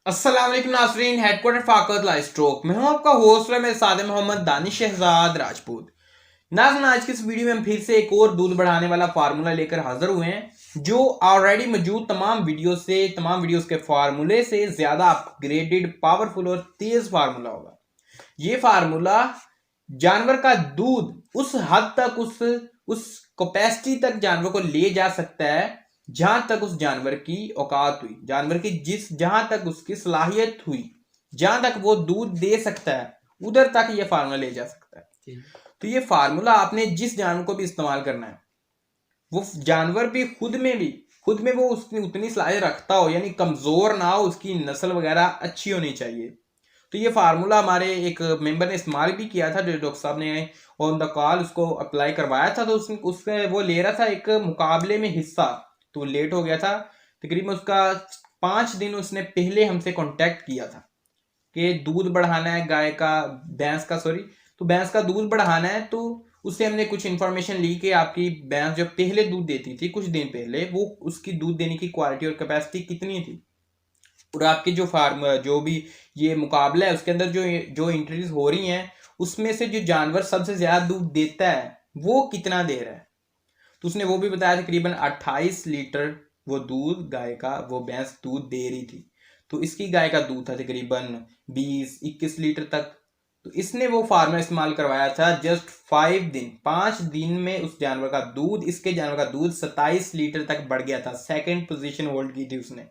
अस्सलाम वालेकुम नाज़रीन, हेडक्वार्टर फाकत लाइव स्ट्रोक में हूं आपका होस्ट है मेरे साथ मोहम्मद दानिश शहजाद राजपूत। नाज़रीन, आज की इस वीडियो में हम फिर से एक और दूध बढ़ाने वाला फार्मूला लेकर हाजिर हुए हैं जो ऑलरेडी मौजूद तमाम वीडियोस के फार्मूले से ज्यादा अपग्रेडेड, पावरफुल और तेज फार्मूला होगा। ये फार्मूला जानवर का दूध उस हद तक, उस कैपेसिटी तक जानवर को ले जा सकता है जहां तक उस जानवर की औकात हुई, जानवर की जहां तक उसकी सलाहियत हुई, जहां तक वो दूध दे सकता है, उधर तक ये फार्मूला ले जा सकता है। तो ये फार्मूला आपने जिस जानवर को भी इस्तेमाल करना है, वो जानवर भी खुद में वो उसकी उतनी सलाहियत रखता हो, यानी कमजोर ना हो, उसकी नस्ल वगैरह अच्छी होनी चाहिए। तो ये फार्मूला हमारे एक मेंबर ने इस्तेमाल भी किया था, जो डॉक्टर साहब ने ऑन द कॉल उसको अप्लाई करवाया था। तो उसके वो ले रहा था एक मुकाबले में हिस्सा, तो लेट हो गया था तकरीबन उसका 5 दिन उसने पहले हमसे कांटेक्ट किया था कि दूध बढ़ाना है गाय का, भैंस का, सॉरी, तो भैंस का दूध बढ़ाना है। तो उससे हमने कुछ इन्फॉर्मेशन ली कि आपकी भैंस जो पहले दूध देती थी कुछ दिन पहले, वो उसकी दूध देने की क्वालिटी और कैपेसिटी कितनी थी, और आपकी जो भी ये मुकाबला है उसके अंदर जो जो एंट्रीज हो रही हैं, उसमें से जो जानवर सबसे ज्यादा दूध देता है वो कितना दे रहा है। तो उसने वो भी बताया तकरीबन 28 लीटर वो दूध गाय का, वो भैंस दूध दे रही थी। तो इसकी गाय का दूध था तकरीबन 20-21 लीटर तक। तो इसने वो फार्मूला इस्तेमाल करवाया था जस्ट 5 दिन में उस जानवर का दूध, इसके जानवर का दूध 27 लीटर तक बढ़ गया था, सेकंड पोजीशन होल्ड की थी उसने।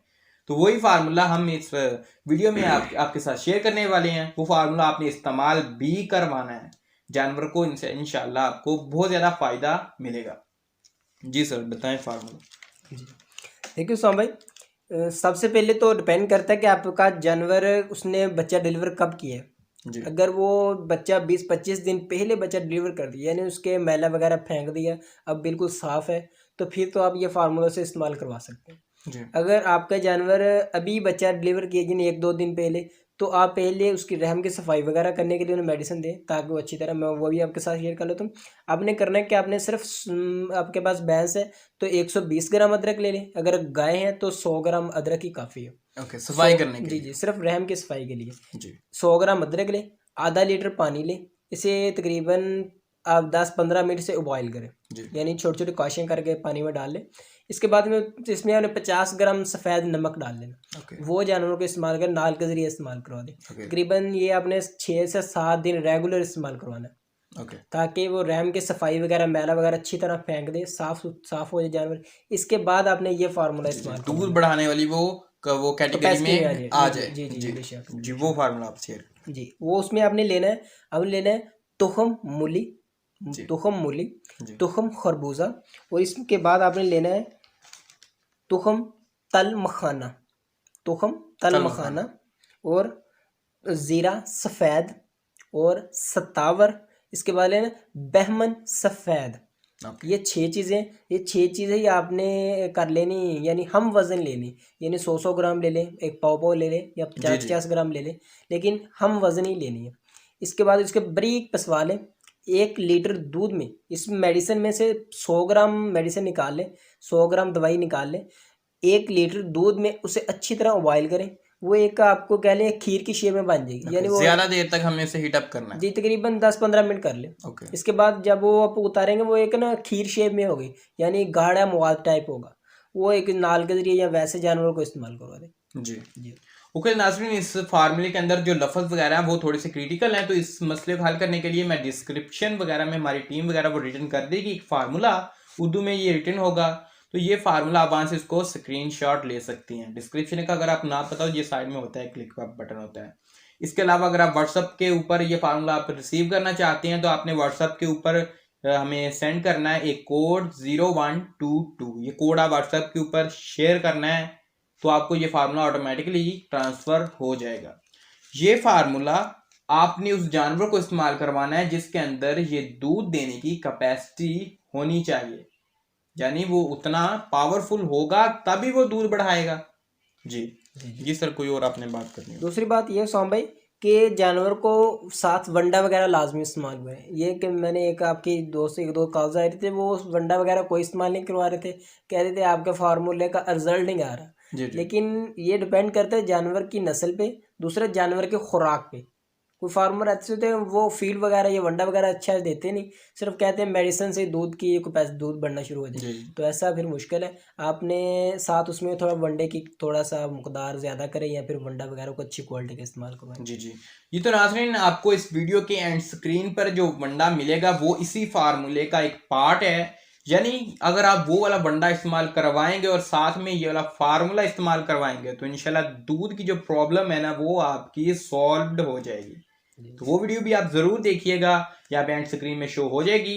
तो वही फार्मूला हम इस वीडियो में आपके साथ शेयर करने वाले हैं। वो फार्मूला आपने इस्तेमाल भी करवाना है, जानवर को इनसे इंशाल्लाह आपको बहुत ज़्यादा फ़ायदा मिलेगा। जी सर, बताएं फार्मूला। जी देखिए उसाम भाई, सबसे पहले तो डिपेंड करता है कि आपका जानवर उसने बच्चा डिलीवर कब किया है। अगर वो बच्चा 20-25 दिन पहले बच्चा डिलीवर कर दिया, यानी उसके मैला वगैरह फेंक दिया, अब बिल्कुल साफ़ है, तो फिर तो आप ये फार्मूला से इस्तेमाल करवा सकते हैं। अगर आपका जानवर अभी बच्चा डिलीवर किया जिन्हें 1-2 दिन पहले, तो आप पहले उसकी रहम की सफाई वगैरह करने के लिए उन्हें मेडिसिन दें ताकि वो अच्छी तरह, मैं वो भी आपके साथ शेयर कर लेता हूँ। आपने करना है कि आपने सिर्फ आपके पास भैंस है तो 120 ग्राम अदरक ले लें, अगर गाय है तो 100 ग्राम अदरक ही काफ़ी है। ओके, सफाई करने के जी लिए। जी, सिर्फ रहम की सफाई के लिए जी 100 ग्राम अदरक लें, आधा लीटर पानी लें, इसे तकरीबन आप 10-15 मिनट से उबॉयल करें, यानी छोटे छोटे काशियाँ करके पानी में डाल लें। इसके बाद में इसमें आपने 50 ग्राम सफ़ेद नमक डाल लेना। वो जानवरों को इस्तेमाल कर नाल के ज़रिए इस्तेमाल करवा दें। तकरीबन ये आपने 6 से 7 दिन रेगुलर इस्तेमाल करवाना है, ताकि वो रहम की सफाई वगैरह, मैला वगैरह अच्छी तरह फेंक दे, साफ हो जाए जानवर। इसके बाद आपने ये फार्मूला इस्तेमाल दूध बढ़ाने वाली वो कैटेगरी में आ जाए। जी जी बेशक जी, वो फार्मूला आप शेयर। जी, वो उसमें आपने लेना है, आपने लेना है तुखम मूली, तुखम खरबूजा, और इसके बाद आपने लेना है तुखम तल मखाना, और ज़ीरा सफ़ेद और सतावर। इसके बाद लेना बहमन सफ़ेद। ये 6 चीज़ें ही आपने कर लेनी, यानी हम वज़न लेनी, यानी 100 ग्राम ले लें, एक पाव ले लें, या 50 ग्राम ले लें, लेकिन हम वज़न ही लेनी है। इसके बाद इसके बारीक पसवा लें। 1 लीटर दूध में इस मेडिसिन में से 100 ग्राम मेडिसिन निकाल लें, 100 ग्राम दवाई निकाल लें। 1 लीटर दूध में उसे अच्छी तरह उबाइल करें। वो एक आपको कह लें खीर की शेप में बन जाएगी, यानी वो ज्यादा देर तक हमें इसे हीट अप करना है। जी, तकरीबन 10-15 मिनट कर ले। इसके बाद जब वो आप उतारेंगे, वो एक ना खीर शेप में होगी, यानी गाढ़ा मवाद टाइप होगा। वो एक नाल के जरिए या वैसे जानवरों को इस्तेमाल करवा दें। जी ओके नाज़रीन, इस फार्मूले के अंदर जो लफ्ज़ वगैरह हैं वो थोड़े से क्रिटिकल हैं, तो इस मसले को हल करने के लिए मैं डिस्क्रिप्शन वगैरह में हमारी टीम वगैरह वो रिटर्न कर देगी एक फार्मूला, उर्दू में ये रिटर्न होगा। तो ये फार्मूला आप वहाँ से इसको स्क्रीनशॉट ले सकती हैं। डिस्क्रिप्शन का अगर आप ना पता हो, ये साइड में होता है, क्लिक का बटन होता है। इसके अलावा अगर आप व्हाट्सअप के ऊपर ये फार्मूला आप रिसीव करना चाहते हैं, तो आपने व्हाट्सअप के ऊपर हमें सेंड करना है एक कोड 0122। ये कोड आप व्हाट्सएप के ऊपर शेयर करना है, तो आपको ये फार्मूला ऑटोमेटिकली ट्रांसफर हो जाएगा। ये फार्मूला आपने उस जानवर को इस्तेमाल करवाना है जिसके अंदर ये दूध देने की कैपेसिटी होनी चाहिए, यानी वो उतना पावरफुल होगा तभी वो दूध बढ़ाएगा। जी सर, कोई और आपने बात करनी है? दूसरी बात ये सोम भाई कि जानवर को साथ वंडा वगैरह लाजमी इस्तेमाल हुए। ये कि मैंने एक आपकी दोस्त 1-2 कॉल्स आ रहे थे, वो वंडा वगैरह कोई इस्तेमाल नहीं करवा रहे थे, कह रहे थे आपके फार्मूले का रिजल्ट नहीं आ रहा। जी जी लेकिन ये डिपेंड करता है जानवर की नस्ल पे, दूसरा जानवर के खुराक पे। कोई फार्मर ऐसे होते हैं वो फीड वगैरह या वंडा वगैरह अच्छा देते नहीं, सिर्फ कहते हैं मेडिसिन से दूध की को पैसे दूध बढ़ना शुरू हो जाए, जी तो ऐसा फिर मुश्किल है। आपने साथ उसमें थोड़ा वनडे की थोड़ा सा मकदार ज़्यादा करें या फिर वंडा वगैरह को अच्छी क्वालिटी का इस्तेमाल करवाएं। जी जी। ये तो नाज़रीन आपको इस वीडियो के एंड स्क्रीन पर जो वंडा मिलेगा वो इसी फार्मूले का एक पार्ट है। यानी अगर आप वो वाला वंडा इस्तेमाल करवाएंगे और साथ में ये वाला फार्मूला इस्तेमाल करवाएंगे तो इंशाल्लाह दूध की जो प्रॉब्लम है ना वो आपकी सॉल्व्ड हो जाएगी। तो वो वीडियो भी आप जरूर देखिएगा, यहाँ पे एंड स्क्रीन में शो हो जाएगी।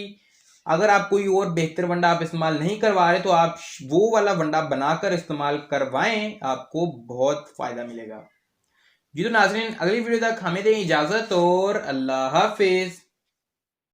अगर आप कोई और बेहतर वंडा आप इस्तेमाल नहीं करवा रहे तो आप वो वाला वंडा बनाकर इस्तेमाल करवाएं, आपको बहुत फायदा मिलेगा। जी तो नाज़रीन अगली वीडियो तक हमें दें इजाजत और अल्लाह हाफिज।